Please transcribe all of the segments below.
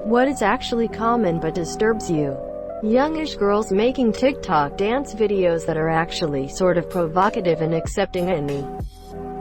What is actually common but disturbs you? Youngish girls making TikTok dance videos that are actually sort of provocative and accepting any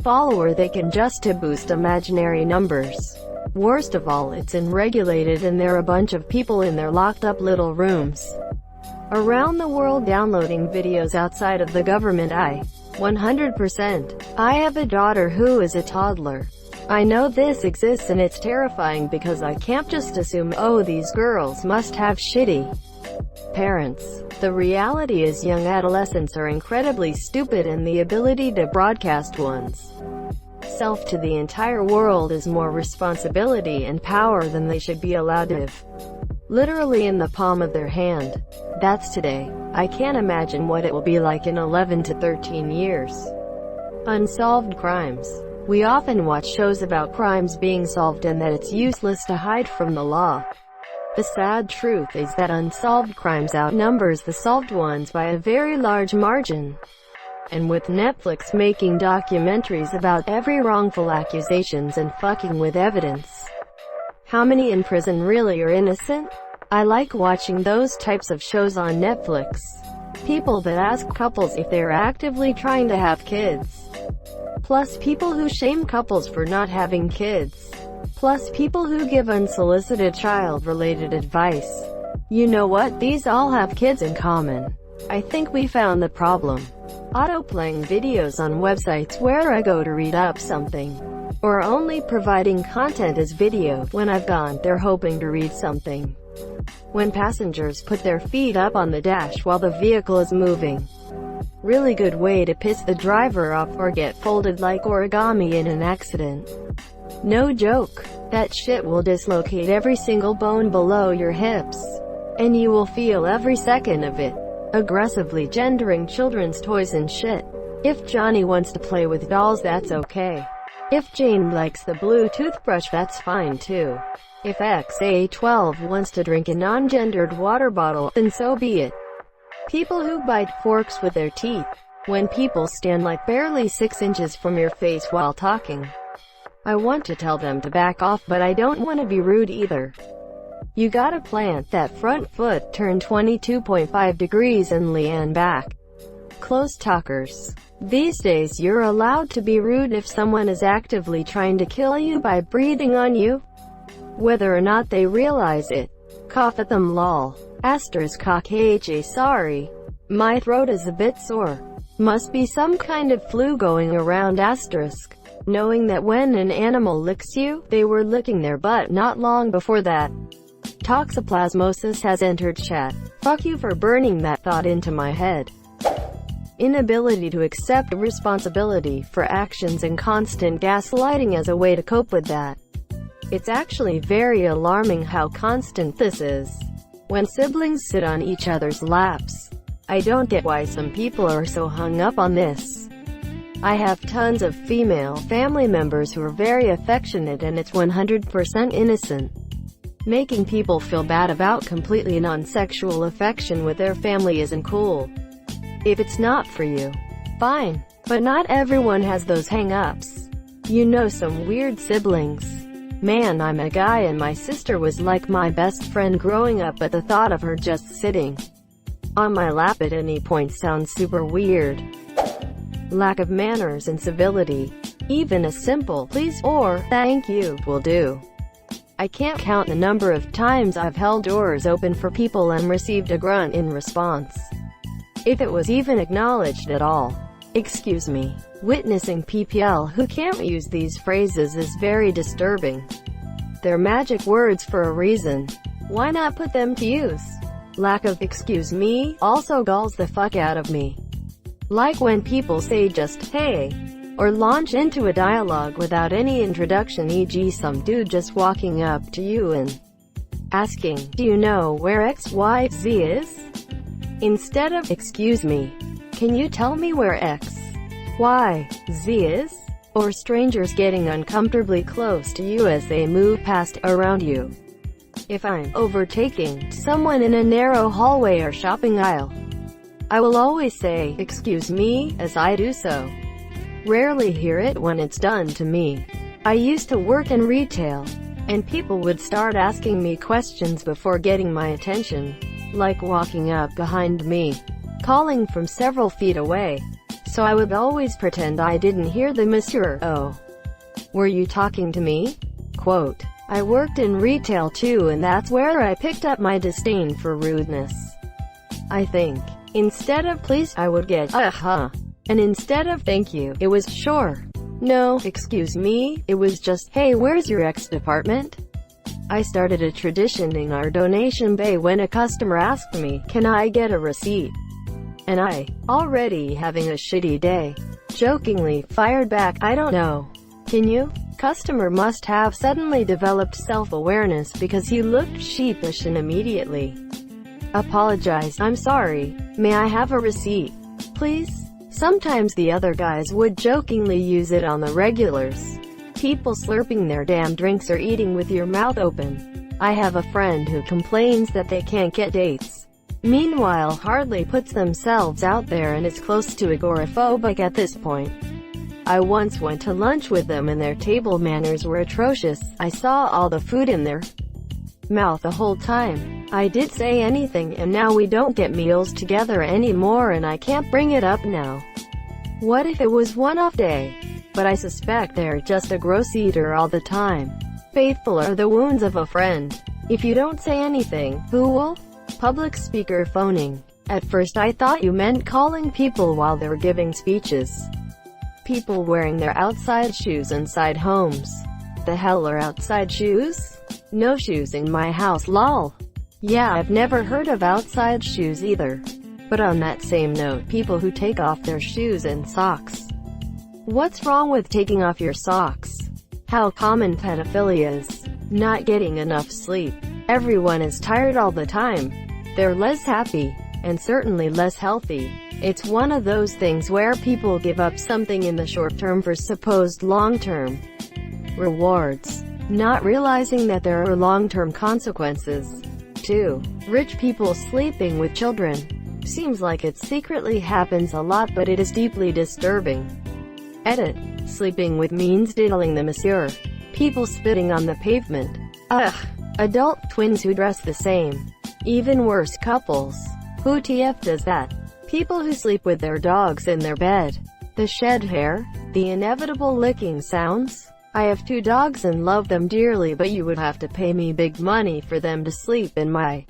follower they can just to boost imaginary numbers. Worst of all, it's unregulated and they're a bunch of people in their locked up little rooms around the world downloading videos outside of the government. 100%. I have a daughter who is a toddler. I know this exists and it's terrifying because I can't just assume, oh, these girls must have shitty parents. The reality is young adolescents are incredibly stupid and the ability to broadcast one's self to the entire world is more responsibility and power than they should be allowed to have. Literally in the palm of their hand. That's today. I can't imagine what it will be like in 11 to 13 years. Unsolved crimes. We often watch shows about crimes being solved and that it's useless to hide from the law. The sad truth is that unsolved crimes outnumbers the solved ones by a very large margin. And with Netflix making documentaries about every wrongful accusations and fucking with evidence, how many in prison really are innocent? I like watching those types of shows on Netflix. People that ask couples if they're actively trying to have kids. Plus people who shame couples for not having kids. Plus people who give unsolicited child-related advice. You know what? These all have kids in common. I think we found the problem. Autoplaying videos on websites where I go to read up something. Or only providing content as video when I've gone there hoping to read something. When passengers put their feet up on the dash while the vehicle is moving. Really good way to piss the driver off or get folded like origami in an accident. No joke. That shit will dislocate every single bone below your hips. And you will feel every second of it. Aggressively gendering children's toys and shit. If Johnny wants to play with dolls, that's okay. If Jane likes the blue toothbrush, that's fine too. If XA12 wants to drink a non-gendered water bottle, then so be it. People who bite forks with their teeth. When people stand like barely 6 inches from your face while talking. I want to tell them to back off, but I don't want to be rude either. You gotta plant that front foot, turn 22.5 degrees and lean back. Close talkers. These days you're allowed to be rude if someone is actively trying to kill you by breathing on you. Whether or not they realize it. Cough at them lol. Asterisk KHA sorry. My throat is a bit sore. Must be some kind of flu going around asterisk. Knowing that when an animal licks you, they were licking their butt not long before that. Toxoplasmosis has entered chat. Fuck you for burning that thought into my head. Inability to accept responsibility for actions and constant gaslighting as a way to cope with that. It's actually very alarming how constant this is. When siblings sit on each other's laps. I don't get why some people are so hung up on this. I have tons of female family members who are very affectionate and it's 100% innocent. Making people feel bad about completely non-sexual affection with their family isn't cool. If it's not for you, fine. But not everyone has those hang-ups. You know some weird siblings. Man, I'm a guy and my sister was like my best friend growing up, but the thought of her just sitting on my lap at any point sounds super weird. Lack of manners and civility. Even a simple please or thank you will do. I can't count the number of times I've held doors open for people and received a grunt in response. If it was even acknowledged at all. Excuse me. Witnessing PPL who can't use these phrases is very disturbing. They're magic words for a reason. Why not put them to use? Lack of excuse me also galls the fuck out of me. Like when people say just hey, or launch into a dialogue without any introduction, e.g. some dude just walking up to you and asking, do you know where XYZ is? Instead of, excuse me, can you tell me where XYZ is? Or strangers getting uncomfortably close to you as they move past, around you. If I'm overtaking someone in a narrow hallway or shopping aisle, I will always say, excuse me, as I do so. Rarely hear it when it's done to me. I used to work in retail. and people would start asking me questions before getting my attention, like walking up behind me, calling from several feet away. So I would always pretend I didn't hear the monsieur. Oh, were you talking to me? Quote, I worked in retail too, and that's where I picked up my disdain for rudeness. I think, instead of please, I would get, uh-huh. And instead of thank you, it was, sure. No, excuse me, it was just, hey, where's your X department? I started a tradition in our donation bay when a customer asked me, can I get a receipt? And I, already having a shitty day, jokingly fired back, I don't know. Can you? Customer must have suddenly developed self-awareness because he looked sheepish and immediately apologized. I'm sorry. May I have a receipt, please? Sometimes the other guys would jokingly use it on the regulars. People slurping their damn drinks or eating with your mouth open. I have a friend who complains that they can't get dates. Meanwhile, hardly puts themselves out there and is close to agoraphobic at this point. I once went to lunch with them and their table manners were atrocious. I saw all the food in their mouth the whole time. I did say anything, and now we don't get meals together anymore and I can't bring it up now. What if it was one-off day? But I suspect they're just a gross eater all the time. Faithful are the wounds of a friend. If you don't say anything, who will? Public speaker phoning. At first I thought you meant calling people while they're giving speeches. People wearing their outside shoes inside homes. The hell are outside shoes? No shoes in my house, lol. Yeah, I've never heard of outside shoes either. But on that same note, people who take off their shoes and socks. What's wrong with taking off your socks? How common pedophilia is. Not getting enough sleep. Everyone is tired all the time. They're less happy, and certainly less healthy. It's one of those things where people give up something in the short term for supposed long-term rewards, not realizing that there are long-term consequences. 2. Rich people sleeping with children. Seems like it secretly happens a lot, but it is deeply disturbing. Edit. Sleeping with means diddling the monsieur. People spitting on the pavement. Ugh. Adult twins who dress the same. Even worse, couples. Who TF does that? People who sleep with their dogs in their bed. The shed hair. The inevitable licking sounds. I have 2 dogs and love them dearly, but you would have to pay me big money for them to sleep in my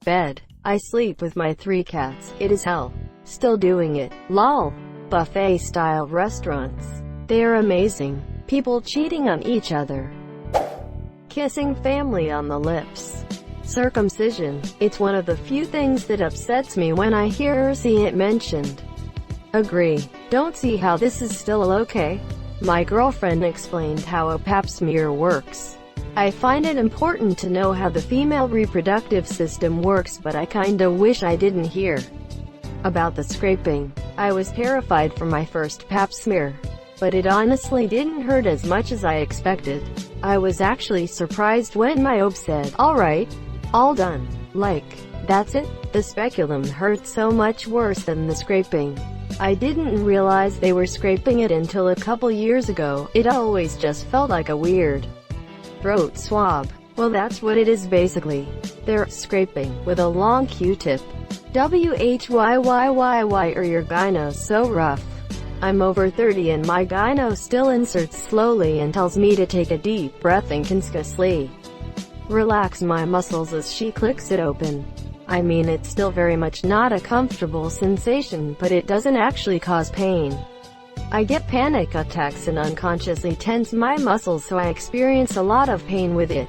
bed. I sleep with my 3 cats. It is hell. Still doing it. Lol. Buffet-style restaurants. They are amazing. People cheating on each other. Kissing family on the lips. Circumcision. It's one of the few things that upsets me when I hear or see it mentioned. Agree. Don't see how this is still okay. My girlfriend explained how a pap smear works. I find it important to know how the female reproductive system works, but I kinda wish I didn't hear about the scraping. I was terrified for my first pap smear, but it honestly didn't hurt as much as I expected. I was actually surprised when my OB said, alright, all done. Like, that's it? The speculum hurt so much worse than the scraping. I didn't realize they were scraping it until a couple years ago. It always just felt like a weird throat swab. Well, that's what it is basically. They're scraping with a long Q-tip. WHYYYY, or your gyno's so rough. I'm over 30 and my gyno still inserts slowly and tells me to take a deep breath and consciously relax my muscles as she clicks it open. I mean, it's still very much not a comfortable sensation, but it doesn't actually cause pain. I get panic attacks and unconsciously tense my muscles, so I experience a lot of pain with it.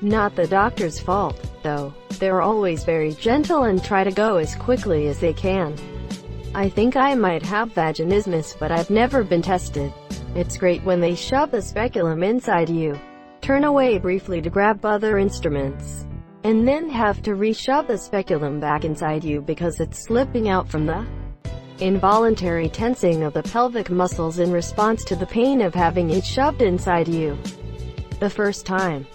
Not the doctor's fault, though. They're always very gentle and try to go as quickly as they can. I think I might have vaginismus, but I've never been tested. It's great when they shove the speculum inside you, turn away briefly to grab other instruments, and then have to re-shove the speculum back inside you because it's slipping out from the involuntary tensing of the pelvic muscles in response to the pain of having it shoved inside you the first time.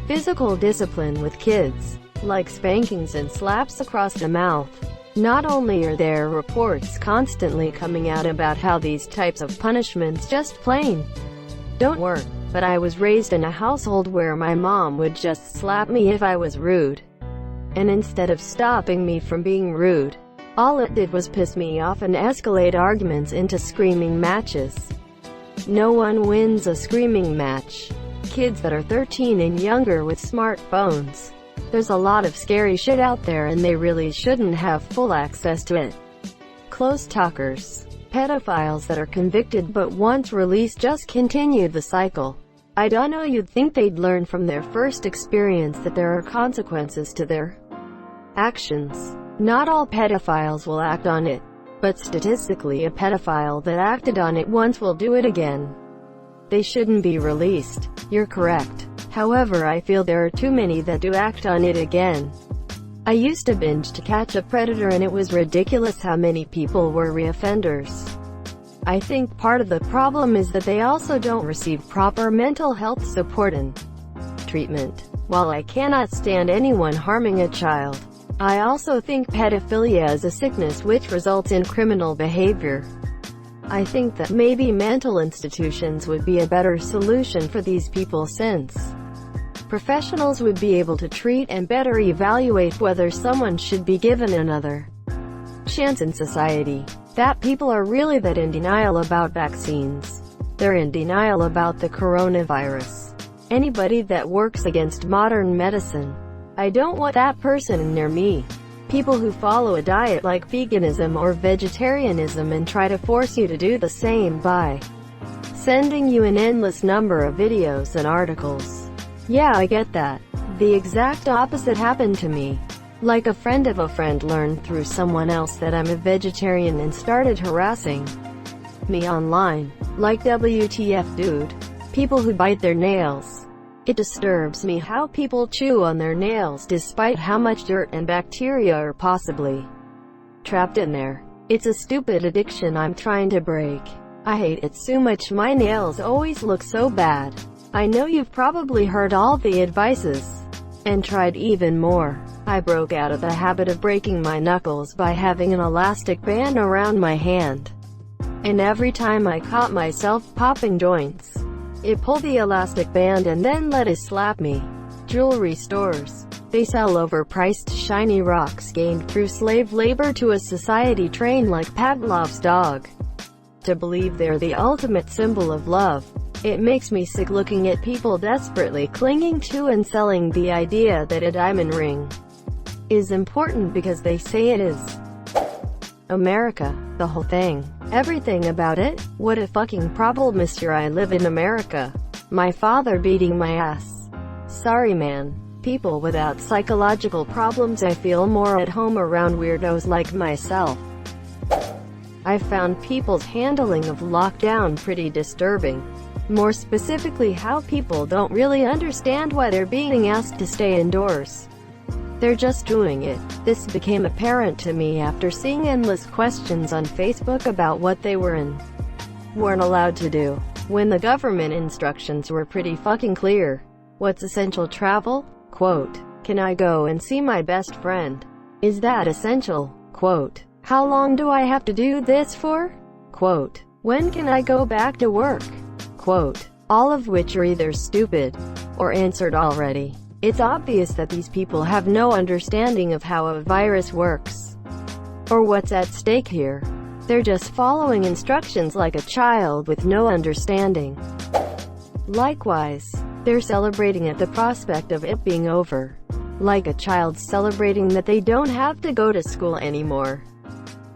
Physical discipline with kids, like spankings and slaps across the mouth. Not only are there reports constantly coming out about how these types of punishments just plain don't work, But I was raised in a household where my mom would just slap me if I was rude. And instead of stopping me from being rude, all it did was piss me off and escalate arguments into screaming matches. No one wins a screaming match. Kids that are 13 and younger with smartphones. There's a lot of scary shit out there and they really shouldn't have full access to it. Close talkers. Pedophiles that are convicted but once released just continue the cycle. I don't know, you'd think they'd learn from their first experience that there are consequences to their actions. Not all pedophiles will act on it, but statistically a pedophile that acted on it once will do it again. They shouldn't be released. You're correct. However, I feel there are too many that do act on it again. I used to binge To Catch a Predator and it was ridiculous how many people were reoffenders. I think part of the problem is that they also don't receive proper mental health support and treatment. While I cannot stand anyone harming a child, I also think pedophilia is a sickness which results in criminal behavior. I think that maybe mental institutions would be a better solution for these people, since professionals would be able to treat and better evaluate whether someone should be given another chance in society. That people are really that in denial about vaccines. They're in denial about the coronavirus. Anybody that works against modern medicine, I don't want that person near me. People who follow a diet like veganism or vegetarianism and try to force you to do the same by sending you an endless number of videos and articles. Yeah, I get that. The exact opposite happened to me. Like a friend of a friend learned through someone else that I'm a vegetarian and started harassing me online. Like, WTF, dude? People who bite their nails. It disturbs me how people chew on their nails despite how much dirt and bacteria are possibly trapped in there. It's a stupid addiction I'm trying to break. I hate it so much. My nails always look so bad. I know you've probably heard all the advices and tried even more. I broke out of the habit of breaking my knuckles by having an elastic band around my hand. And every time I caught myself popping joints, it pulled the elastic band and then let it slap me. Jewelry stores. They sell overpriced shiny rocks gained through slave labor to a society trained like Pavlov's dog to believe they're the ultimate symbol of love. It makes me sick looking at people desperately clinging to and selling the idea that a diamond ring is important because they say it is. America. The whole thing. Everything about it. What a fucking problem, mister. I live in America. My father beating my ass. Sorry, man. People without psychological problems. I feel more at home around weirdos like myself. I've found people's handling of lockdown pretty disturbing. More specifically, how people don't really understand why they're being asked to stay indoors. They're just doing it. This became apparent to me after seeing endless questions on Facebook about what they were and weren't allowed to do, when the government instructions were pretty fucking clear. What's essential travel? Quote, can I go and see my best friend? Is that essential? Quote, how long do I have to do this for? Quote, when can I go back to work? Quote, all of which are either stupid or answered already. It's obvious that these people have no understanding of how a virus works or what's at stake here. They're just following instructions like a child with no understanding. Likewise, they're celebrating at the prospect of it being over, like a child celebrating that they don't have to go to school anymore.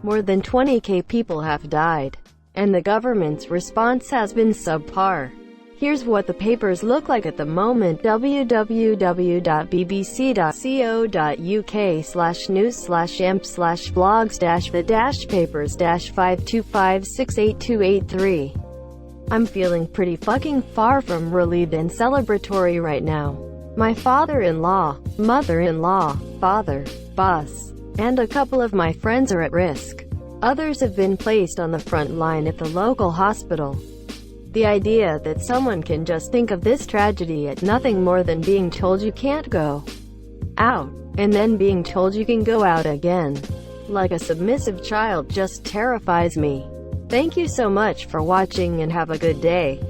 More than 20,000 people have died, and the government's response has been subpar. Here's what the papers look like at the moment. www.bbc.co.uk/news/amps/blogs-the-papers-525682883. I'm feeling pretty fucking far from relieved and celebratory right now. My father-in-law, mother-in-law, father, boss, and a couple of my friends are at risk. Others have been placed on the front line at the local hospital. The idea that someone can just think of this tragedy at nothing more than being told you can't go out, and then being told you can go out again, like a submissive child, just terrifies me. Thank you so much for watching and have a good day.